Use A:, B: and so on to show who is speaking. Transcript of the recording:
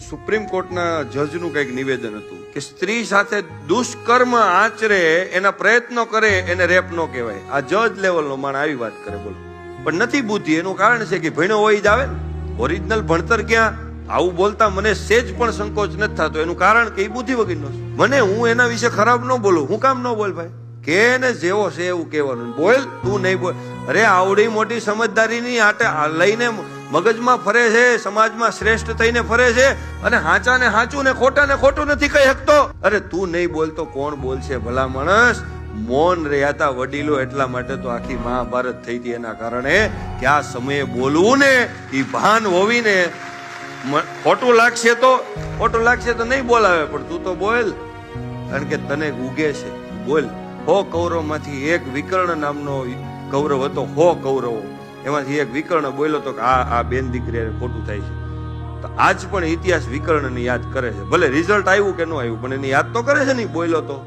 A: Supreme કોર્ટના જજનું કંઈક નિવેદન હતું કે સ્ત્રી સાથે દુષ્કર્મ આચરે, એના પ્રયત્નો કરે, એને રેપ ન કહેવાય. આ જજ લેવલનો માણસ આવી વાત કરે, બોલો. પણ નથી બુદ્ધિ. એનું કારણ છે કે ભણ્યો હોય જ આવે ને. ઓરિજિનલ ભણતર ક્યાં? આવું બોલતા મને સેજ પણ સંકોચ નથી થતો. એનું કારણ કે એ બુદ્ધિ વગરનો છે. મને હું એના વિશે ખરાબ ન બોલું. હું કામ ન બોલ ભાઈ? કે ને જેવો છે એવું કહેવાનું. બોલ, તું નહીં બોલ. અરે આવડી મોટી સમજદારીની આટે લઈને મગજમાં ફરે છે, સમાજમાં શ્રેષ્ઠ થઈને ફરે છે, અને હાચા ને હાચું ને ખોટા ને ખોટું નથી કહી શકતો. અરે તું નહીં બોલતો કોણ બોલશે? ભલા માણસ મૌન રહ્યા હતા વડીલો, એટલા માટે તો આખી મહાભારત થઈ હતી. એના કારણે કે આ સમયે બોલવું ને એ ભાન હોવીને. ખોટું લાગશે તો નહીં બોલાવે, પણ તું તો બોલ, કારણ કે તને ઉગે છે. બોલ. 100 કૌરવમાંથી એક વિકર્ણ નામનો કૌરવ હતો. 100 કૌરવો એમાંથી એક વિકર્ણ બોલ્યો તો કે આ બેન દીકરી ખોટું થાય છે. તો આજ પણ ઇતિહાસ વિકર્ણને યાદ કરે છે. ભલે રિઝલ્ટ આવ્યું કે ન આવ્યું, પણ એની યાદ તો કરે છે ને બોલ્યો તો.